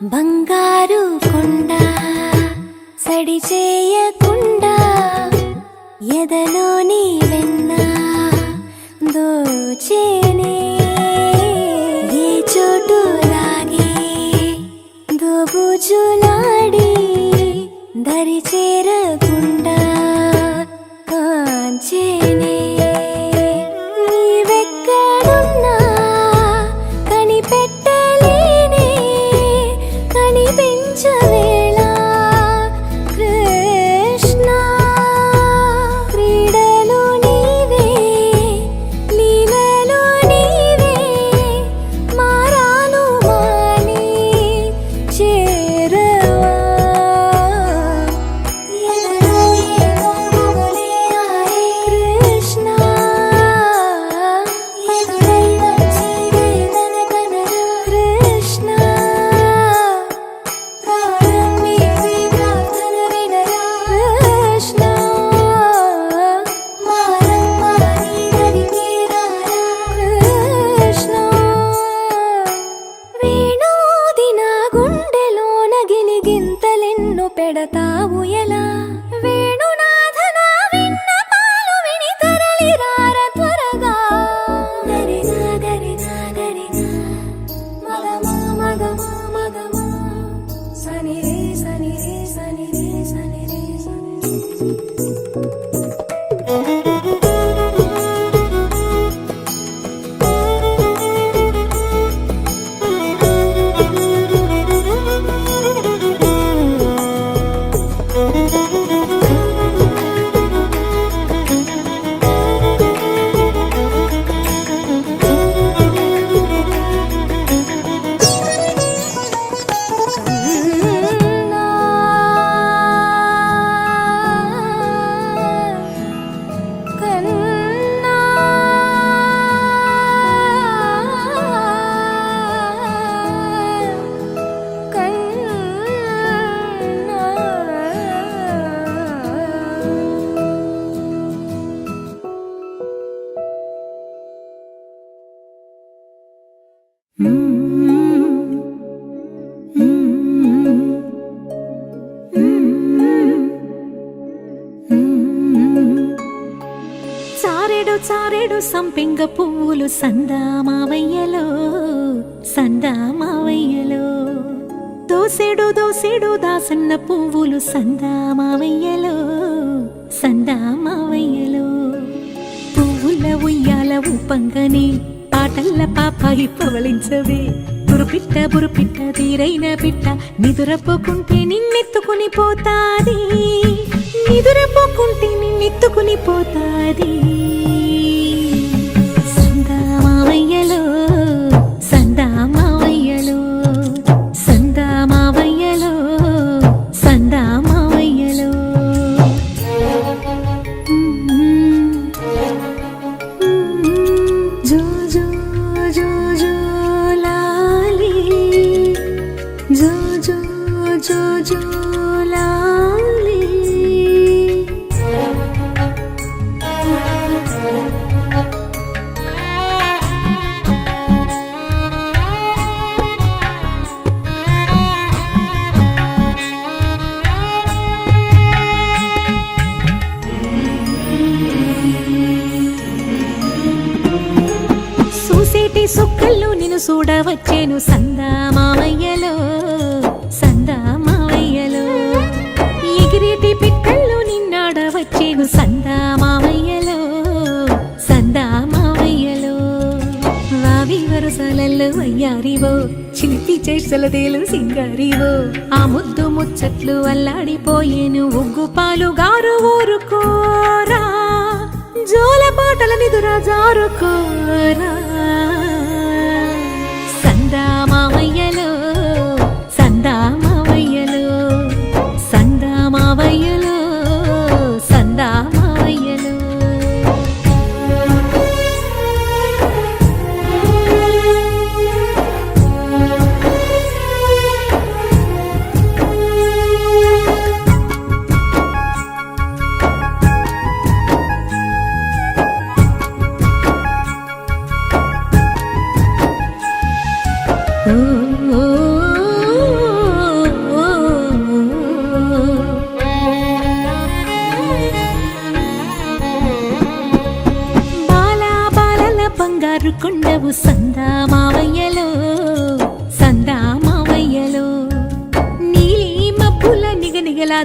బంగారు కొండ సడి చేయకుండా ఎదలోని వెన్న దోచేనే ఏ చోటు లాగే దోబుజులాడి దరి చేరకుండా కాంచేనే నీవెక్కడున్నా కనిపెట్టలేనే కనిపించవేళ కృష్ణ క్రీడలు నీవే లీలలు నీవే మారాను మాని చేరవా ఎదలో ఏదో మొగలే ఆడే కృష్ణ ఎదురై వచ్చి వేదన కనరా కృష్ణ ప్రాణం నీవే ప్రార్థన వినరా కృష్ణ మారమ్మ నీ దరికి రారా కృష్ణ వేణోది నా గుండెలోన గిలిగింతలెన్ను పెడతావు ఎలా వేణునాథ నా విన్నపాలు విని తరలిరార త్వరగా గరినా గరినా గరినా మగమా మగమా మగమా సని రే సని రే సని రే సని రే సని కన్నా చారెడు చారెడు సంపెంగ పువ్వులు సందామావయ్యలో సందామావయ్యలో దోసెడు దోసెడు దాసన్న పువ్వులు సందామావయ్యలో సందామావయ్యలో పువ్వుల ఉయ్యాల ఊపంగనే పాటల్ల పాపాయి పవళించవే బురుపిట్ట తీరైన పిట్ట నిదురపోకుంటే నిన్నెత్తుకుని పోతాది నిదురపోకుంటే నిన్నెత్తుకుని పోతాది సందామావయ్యలో సందామావయ్యలో సందామావయ్యలో సందామావయ్యలో జో జో జో జో లాలి జో జో జో జో లాలి చూసేటి సుక్కల్లో నిన్ను చూడవచ్చేను సందామావయ్యలో సందామావయ్యలో ఎగిరేటి పిట్టల్లో నిన్నాడవచ్చేను సందామావయ్యలో సందామావయ్యలో వావి వరుసలల్లో అయ్యారివో చిలిపి చేసలదేలు సింగారివో ఆ ముద్దు ముచ్చట్లు అల్లాడిపోయేను ఉగ్గు పాలు గారు ఊరుకోరా జోల పాటల నిదురా జారుకోరా సందామావయ్యలో సందామావయ్యలో సందామావయ్యలో సందామావయ్యలో ఓ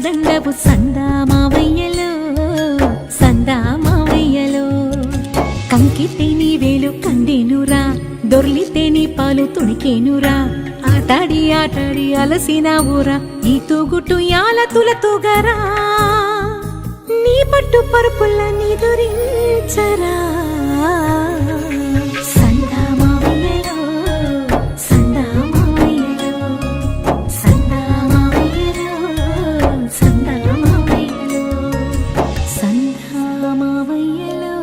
దండవు సందా మావయ్యలో సందా మావయ్యలో కంకితే నీ వేలు కండేనురా దొర్లితే నీ పాలు తుడికేనురా ఆటాడి ఆటాడి అలసిన ఊరా ఈ తూగుటు యాల తులతూగరా నీ పట్టు పరుపుల్ల నిదురించరా సందా మావయ్యలో సందా మావయ్యలో సందా మావయ్యలో సందా మావయ్యలో సందా మావయ్యలో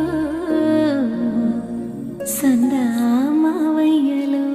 సందా మావయ్యలో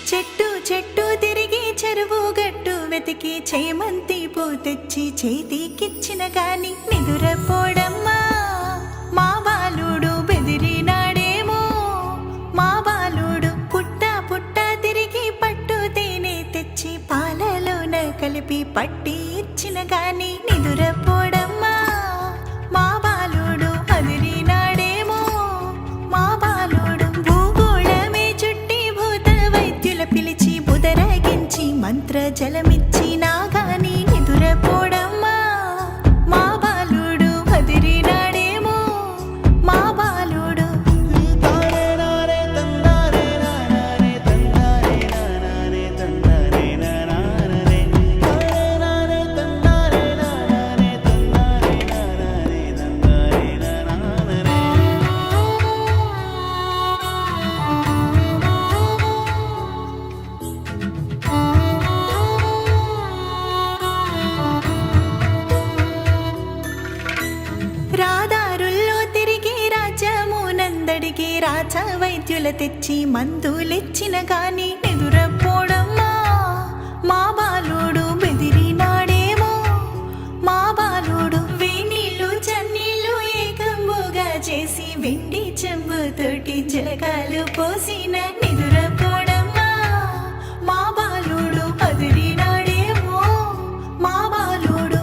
చెట్టు చెట్టు తిరిగి చెరువు గట్టు వెతికి చేమంతి పూ తెచ్చి చేతికిచ్చిన గాని నిదురపోడమ్మా మా బాలుడు బెదిరినాడేమో మా బాలుడు పుట్ట పుట్ట తిరిగి పట్టు తేనె తెచ్చి పాలలోన కలిపి పట్టి ఇచ్చిన గాని నిదురపోడమ్మా మా బాలుడు అదిరినాడేమో మా బాలుడు భూగోళమే చుట్టి భూత వైద్యుల పిలిచి బుదరగించి మంత్ర జలమిచ్చి నాగాని నిదురపోడమ్మా మా బాలుడు అదిరినాడేమో మా బాలుడు రాదారుల్లో తిరిగి రాజమునందడికి రాజా వైద్యుల తెచ్చి మందులిచ్చిన గాని నిదురపోడమ్మా మా బాలుడు బెదిరినాడేమో మా బాలుడు వేణీళ్ళు చన్నీళ్ళు ఏకంబుగా చేసి వెండి చెంబుతోటి జలకాలు పోసిన నిదురపోడమ్మా మా బాలుడు అదిరినాడేమో మా బాలుడు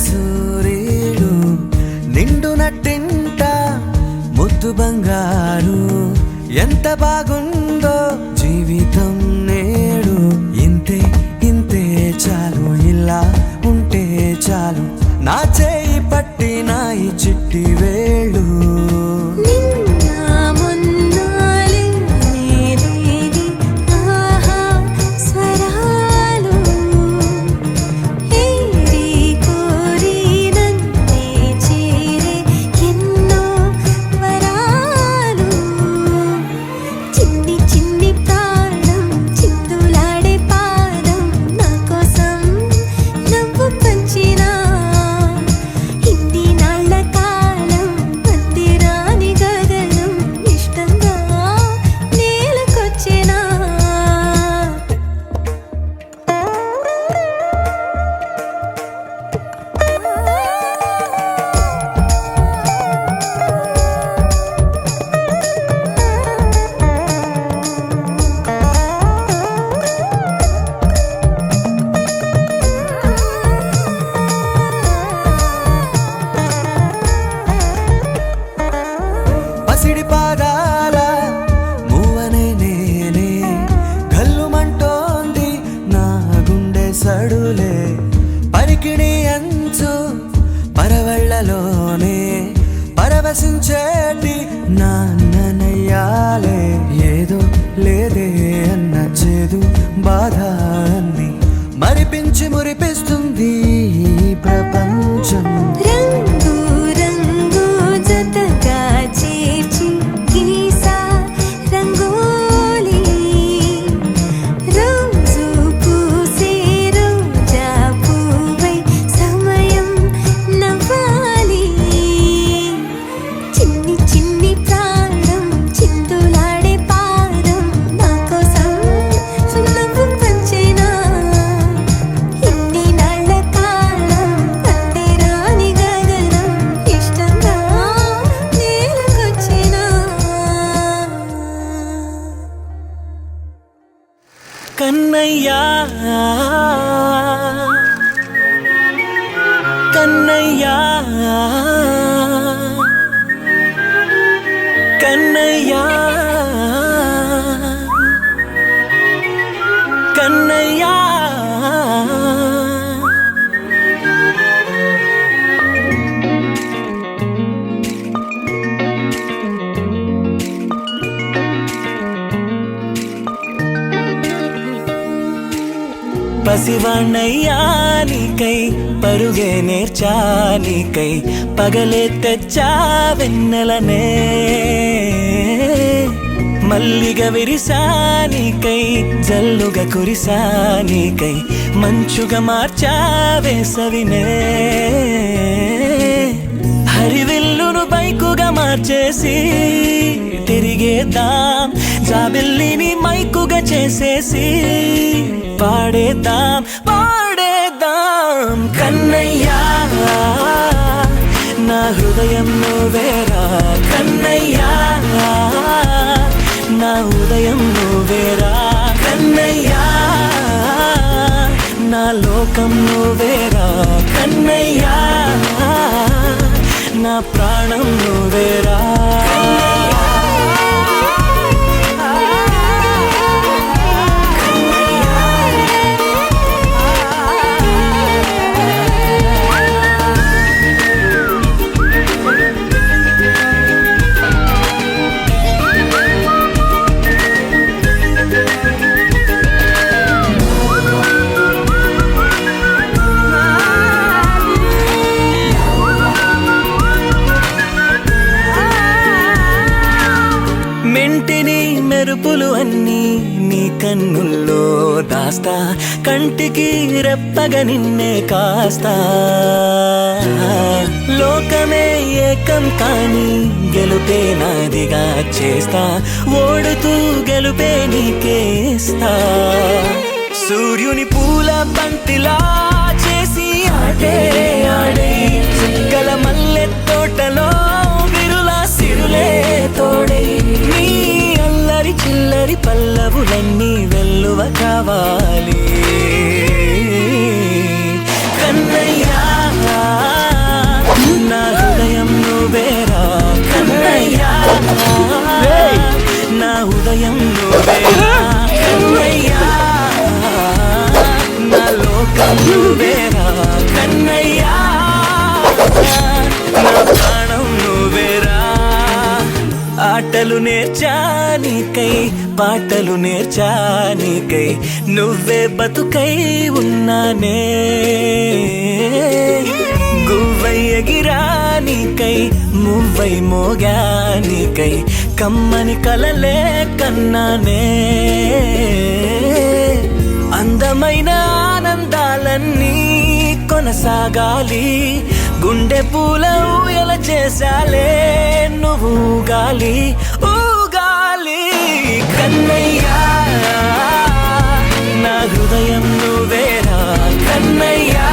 సూర్యుడు నిండు నట్టింట ముద్దు బంగారు ఎంత బాగుందో జీవితం నేడు ఇంతే ఇంతే చాలు ఇలా ఉంటే చాలు నా చేయి పట్టి నా ఈ చిట్టి వేళ్ళు నిన్న మొన్నాలే నేరేది ఆహా స్వరాలు ఏరి కోరి నన్నే చేరే ఎన్నో వరాలు చిన్ని చిన్ని ప్రాణం చిందులాడే పాదం నా కోసం నవ్వు పంచినా ఇన్ని నాళ్ళ కాలం మధ్యరాని గగనం ఇష్టంగా నేలకొచ్చినా పసిడి పాదాల మూవనే నేనే గల్లుమంటోంది నా గుండె సడులే పరికిణి అంచు పరవళ్ళలోనే పరవశించేటి నాన్ననయ్యాలే ఏదో లేదే అన్న చేదు బాధ అన్ని మరిపించి మురిపిస్తుంది ఈ ప్రపంచం రంగు రంగు జతగా చేర్చి గీసా రంగోలి రోజు పూసే రోజా పువ్వై సమయం నవ్వాలి చిన్ని చిన్ని ప్రాణం చిందులాడే పాదం నా కోసం నవ్వు పంచినా ఇన్ని నాళ్ళ కాలం మధ్యరాని గగనం ఇష్టంగా నేలకొచ్చినా కన్నయ్యా కన్నయ్యా కన్నయ్యా కన్నయ్యా పసివాణ్ణయ్యా నీకై పరుగే నేర్చా నీకై పగలే తెచ్చా వెన్నెలనే మల్లిగ విరిసా నీకై జల్లుగా కురిసా నీకై మంచుగా మార్చా వేసవినే హరివిల్లును బైకుగా మార్చేసి తిరిగేద్దాం జాబిల్లిని మైకుగా చేసేసి పాడేద్దాం పాడేద్దాం కన్నయ్యా నా హృదయం నువ్వేరా కన్నయ్యా నా ఉదయం నువ్వేరా కన్నయ్యా నా లోకం నువ్వేరా కన్నయ్యా నా ప్రాణం నువ్వేరా మెంటిని మెరుపులు అన్నీ నీ కన్నుల్లో దాస్తా కంటికి రెప్పగా నిన్నే కాస్తా లోకమే ఏకం కాని గెలుపే నాదిగా చేస్తా ఓడుతూ గెలుపే నీకేస్తా సూర్యుని పూల బంతిలా చేసి ఆడే ఆడే చుక్కల మల్లె తోటలో విరులా సిరులే తోడే నీ అల్లరి చిల్లరి పల్లవులన్నీ వెల్లువ కావాలి కన్నయ్యా ఆటలు నేర్చానికై పాటలు నేర్చానికై నువ్వే బతుకై ఉన్నానే గువ్వై ఎగిరానికై మువ్వై మోగానికై కమ్మని కలలే కన్నానే అందమైన ఆనందాలన్నీ కొనసాగాలి గుండె పూల ఊయల చేసాలే నువ్వు ఊగాలి ఊగాలి కన్నయ్యా నా హృదయం నువ్వేరా కన్నయ్యా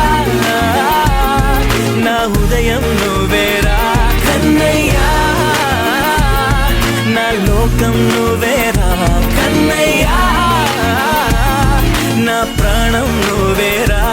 నా హృదయం నువ్వేరా కన్నయ్యా నా లోకం నువ్వేరా కన్నయ్యా నా ప్రాణం నువ్వేరా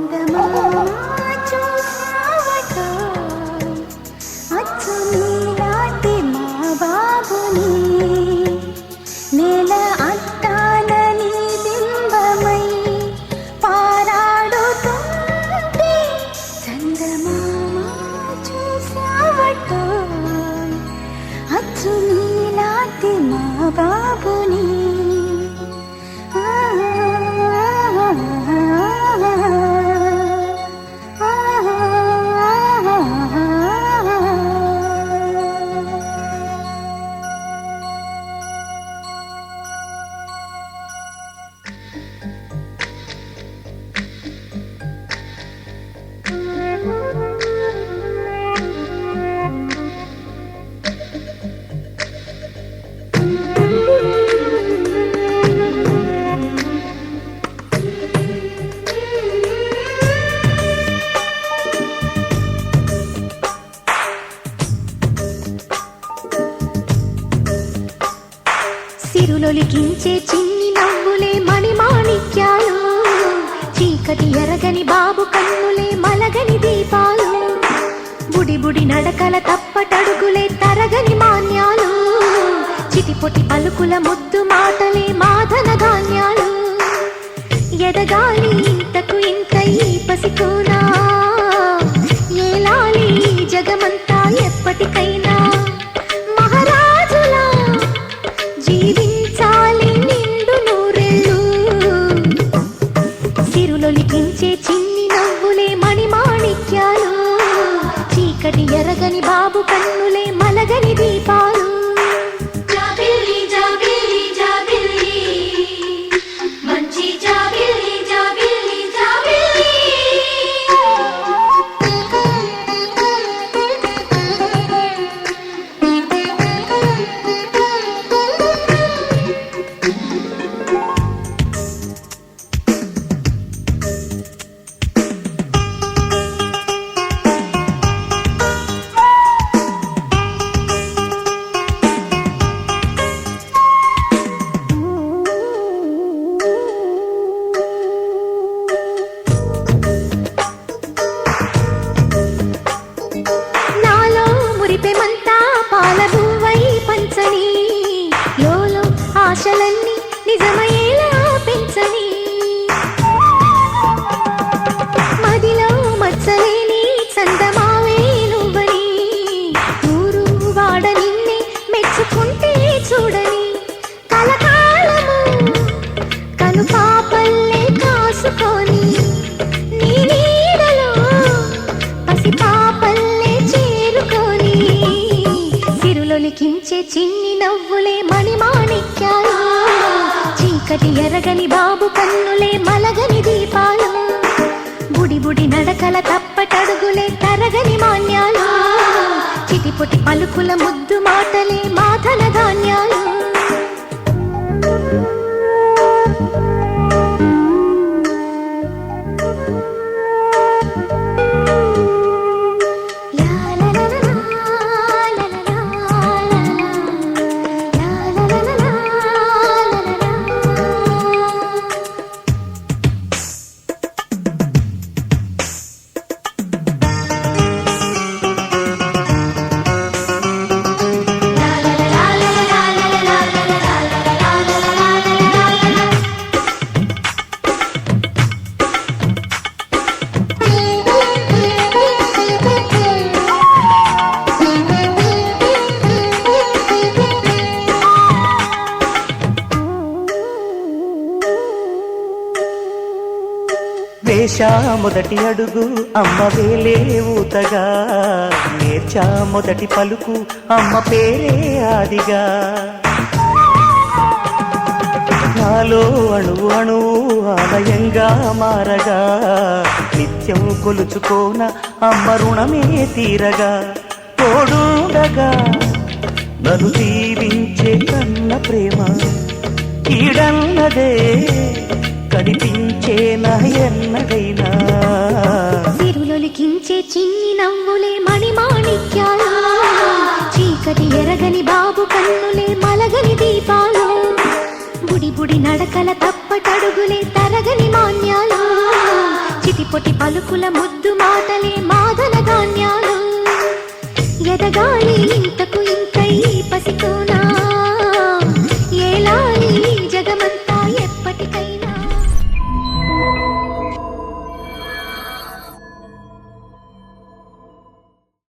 చందమామ చూసావటో అచ్చు నీలాంటి మా బాబుని నేల అట్టాన నీ బింబమై పారాడుతుంటే చందమామ చూసావటో అచ్చు నీలాంటి మా బాబుని సిరులొలికించే చిన్ని నవ్వులే మణిమాణిక్యాలు చీకటి ఎరగని బాబు కన్నులే మలగని దీపాలు బుడి బుడి నడకల తప్పటడుగులే తరగని మాన్యాలు చిటిపొటి పలుకుల ముద్దు మాటలే మాధన ధాన్యాలు ఎదగాలి ఇంతకు ఇంత ఈ పసికోనా ఏలాలి జగమంతా ఎప్పటికైనా మహారాజులా జీవించాలి నిండు నూరెళ్ళు సిరులొలికించే చిన్ని నవ్వులే మణిమాణిక్యాలు చీకటి ఎరగని బాబు కన్నులే మలగని దీపాలు జాబిల్లి జాబిల్లి జాబిల్లి మంచి జాబిల్లి జాబిల్లి జాబిల్లి నాలో మురిపెమంతా పాలబువ్వై పంచని లోలో ఆశలన్నీ నిజమయ్యేలా పెంచని మదిలో మచ్చలేని చందమావే నువ్వని ఊరు వాడ నిన్నే మెచ్చుకుంటే చూడని కలకాలము కను పాపల్లే కాసుకొని నీ నీడలో పసి పాపల్లే చేరుకొని సిరులొలికించే చిన్ని నవ్వులే మణిమాణిక్యాలు చీకటి ఎరగని బాబు కన్నులే మలగని దీపాలు బుడి బుడి నడకల తప్పటడుగులే తరగని మాన్యాలు చిటిపొటి పలుకుల ముద్దు మాటలే మాధన ధాన్యాలు వేశా మొదటి అడుగు అమ్మ వేలే ఊతగా నేర్చా మొదటి పలుకు అమ్మ పేరే ఆదిగా నాలో అణువు అణువు ఆలయంగా మారగా నిత్యం కొలుచుకోన అమ్మ రుణమే తీరగా తోడుండగా నన్ను దీవించే కన్న ప్రేమ ఈడన్నదే కనిపించేనా ఎన్నడైనా సిరులొలికించే చిన్ని నవ్వులే మణిమాణిక్యాలు చీకటి ఎరగని బాబు కన్నులే మలగని దీపాలు బుడి బుడి నడకల తప్పటడుగులే తరగని మాన్యాలు చిటిపొటి చిలిపొటి పలుకుల ముద్దు మాటలే మాదన ధాన్యాలు ఎదగాలి ఇంతకు